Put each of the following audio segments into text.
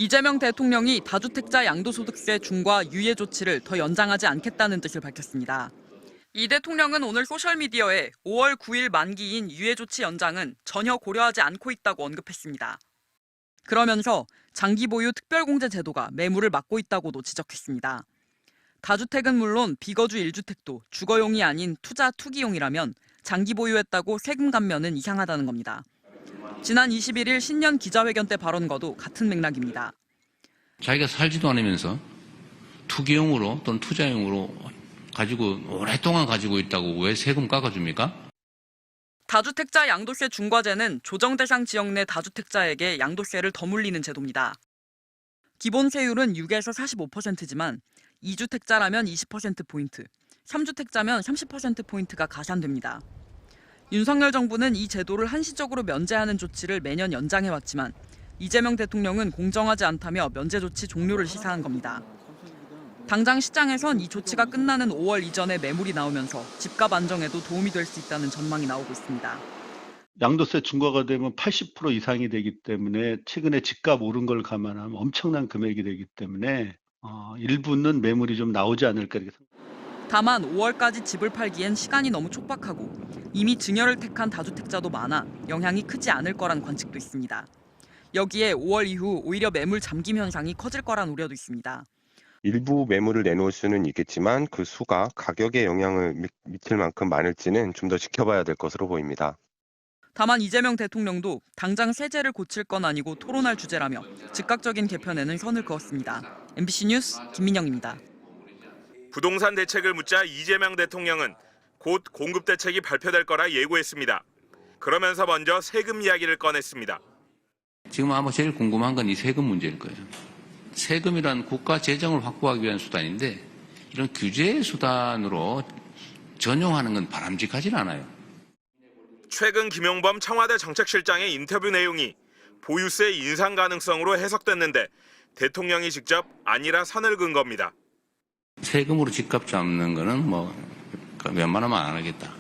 이재명 대통령이 다주택자 양도소득세 중과 유예 조치를 더 연장하지 않겠다는 뜻을 밝혔습니다. 이 대통령은 오늘 소셜미디어에 5월 9일 만기인 유예 조치 연장은 전혀 고려하지 않고 있다고 언급했습니다. 그러면서 장기 보유 특별공제 제도가 매물을 막고 있다고도 지적했습니다. 다주택은 물론 비거주 1주택도 주거용이 아닌 투자 투기용이라면 장기 보유했다고 세금 감면은 이상하다는 겁니다. 지난 21일 신년 기자회견 때 발언과도 같은 맥락입니다. 자기가 살지도 않으면서 투기용으로 또는 투자용으로 가지고 오랫동안 가지고 있다고 왜 세금 깎아줍니까? 다주택자 양도세 중과제는 조정 대상 지역 내 다주택자에게 양도세를 더 물리는 제도입니다. 기본 세율은 6에서 45%지만 2주택자라면 20%포인트, 3주택자면 30%포인트가 가산됩니다. 윤석열 정부는 이 제도를 한시적으로 면제하는 조치를 매년 연장해왔지만 이재명 대통령은 공정하지 않다며 면제 조치 종료를 시사한 겁니다. 당장 시장에선 이 조치가 끝나는 5월 이전에 매물이 나오면서 집값 안정에도 도움이 될 수 있다는 전망이 나오고 있습니다. 양도세 중과가 되면 80% 이상이 되기 때문에 최근에 집값 오른 걸 감안하면 엄청난 금액이 되기 때문에 일부는 매물이 좀 나오지 않을까 이렇게 생각합니다. 다만 5월까지 집을 팔기엔 시간이 너무 촉박하고 이미 증여를 택한 다주택자도 많아 영향이 크지 않을 거란 관측도 있습니다. 여기에 5월 이후 오히려 매물 잠김 현상이 커질 거란 우려도 있습니다. 일부 매물을 내놓을 수는 있겠지만 그 수가 가격에 영향을 미칠 만큼 많을지는 좀 더 지켜봐야 될 것으로 보입니다. 다만 이재명 대통령도 당장 세제를 고칠 건 아니고 토론할 주제라며 즉각적인 개편에는 선을 그었습니다. MBC 뉴스 김민영입니다. 부동산 대책을 묻자 이재명 대통령은 곧 공급 대책이 발표될 거라 예고했습니다. 그러면서 먼저 세금 이야기를 꺼냈습니다. 지금 아마 제일 궁금한 건 이 세금 문제일 거예요. 세금이란 국가 재정을 확보하기 위한 수단인데 이런 규제 수단으로 전용하는 건 바람직하진 않아요. 최근 김용범 청와대 정책실장의 인터뷰 내용이 보유세 인상 가능성으로 해석됐는데 대통령이 직접 아니라 선을 그은 겁니다. 세금으로 집값 잡는 거는 웬만하면 안 하겠다.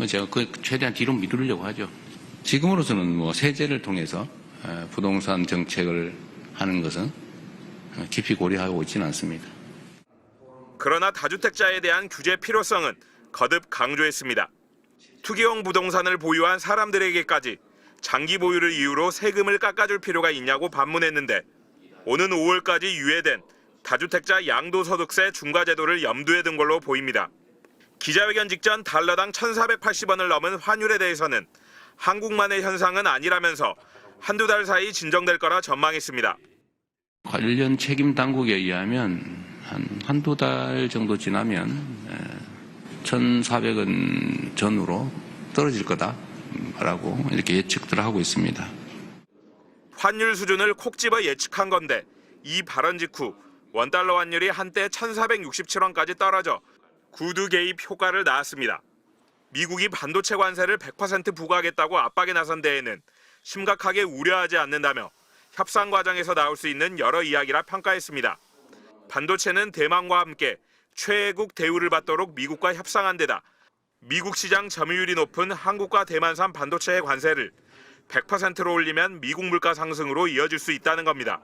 제가 최대한 뒤로 미루려고 하죠. 지금으로서는 세제를 통해서 부동산 정책을 하는 것은 깊이 고려하고 있지는 않습니다. 그러나 다주택자에 대한 규제 필요성은 거듭 강조했습니다. 투기용 부동산을 보유한 사람들에게까지 장기 보유를 이유로 세금을 깎아줄 필요가 있냐고 반문했는데 오는 5월까지 유예된 다주택자 양도소득세 중과제도를 염두에 둔 걸로 보입니다. 기자회견 직전 달러당 1,480원을 넘은 환율에 대해서는 한국만의 현상은 아니라면서 한두 달 사이 진정될 거라 전망했습니다. 관련 책임 당국에 의하면 한두 달 정도 지나면 1,400원 전후로 떨어질 거다라고 이렇게 예측들 하고 있습니다. 환율 수준을 콕 집어 예측한 건데 이 발언 직후 원달러 환율이 한때 1,467원까지 떨어져 구두 개입 효과를 낳았습니다. 미국이 반도체 관세를 100% 부과하겠다고 압박에 나선 데에는 심각하게 우려하지 않는다며 협상 과정에서 나올 수 있는 여러 이야기라 평가했습니다. 반도체는 대만과 함께 최애국 대우를 받도록 미국과 협상한 데다 미국 시장 점유율이 높은 한국과 대만산 반도체의 관세를 100%로 올리면 미국 물가 상승으로 이어질 수 있다는 겁니다.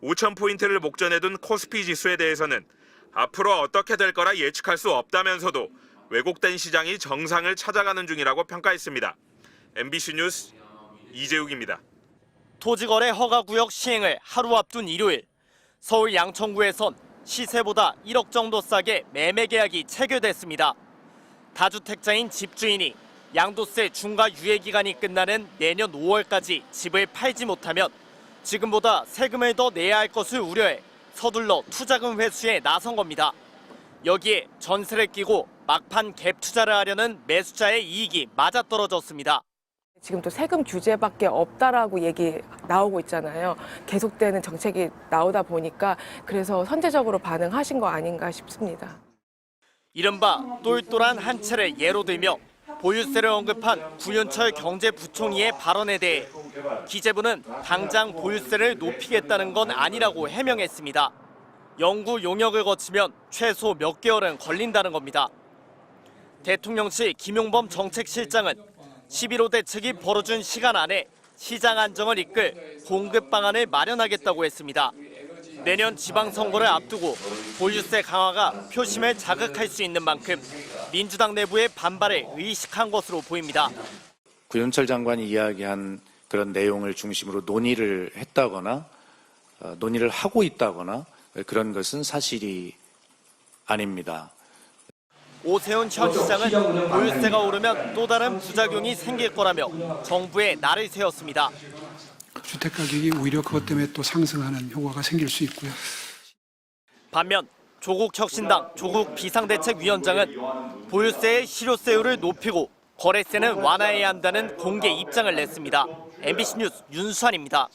5,000포인트를 목전에 둔 코스피 지수에 대해서는 앞으로 어떻게 될 거라 예측할 수 없다면서도 왜곡된 시장이 정상을 찾아가는 중이라고 평가했습니다. MBC 뉴스 이재욱입니다. 토지거래 허가구역 시행을 하루 앞둔 일요일, 서울 양천구에선 시세보다 1억 정도 싸게 매매 계약이 체결됐습니다. 다주택자인 집주인이 양도세 중과 유예 기간이 끝나는 내년 5월까지 집을 팔지 못하면 지금보다 세금을 더 내야 할 것을 우려해 서둘러 투자금 회수에 나선 겁니다. 여기에 전세를 끼고 막판 갭 투자를 하려는 매수자의 이익이 맞아떨어졌습니다. 지금 또 세금 규제밖에 없다라고 얘기 나오고 있잖아요. 계속되는 정책이 나오다 보니까 그래서 선제적으로 반응하신 거 아닌가 싶습니다. 이른바 똘똘한 한 채를 예로 들며 보유세를 언급한 구윤철 경제부총리의 발언에 대해 기재부는 당장 보유세를 높이겠다는 건 아니라고 해명했습니다. 연구 용역을 거치면 최소 몇 개월은 걸린다는 겁니다. 대통령실 김용범 정책실장은 11호 대책이 벌어준 시간 안에 시장 안정을 이끌 공급 방안을 마련하겠다고 했습니다. 내년 지방선거를 앞두고 보유세 강화가 표심을 자극할 수 있는 만큼 민주당 내부의 반발을 의식한 것으로 보입니다. 구현철 장관이 이야기한 그런 내용을 중심으로 논의를 했다거나 논의를 하고 있다거나 그런 것은 사실이 아닙니다. 오세훈 현 시장은 보유세가 오르면 또 다른 부작용이 생길 거라며 정부에 날을 세웠습니다. 주택 가격이 오히려 그것 때문에 또 상승하는 효과가 생길 수 있고요. 반면 조국혁신당 조국 비상대책위원장은 보유세의 실효세율을 높이고 거래세는 완화해야 한다는 공개 입장을 냈습니다. MBC 뉴스 윤수환입니다.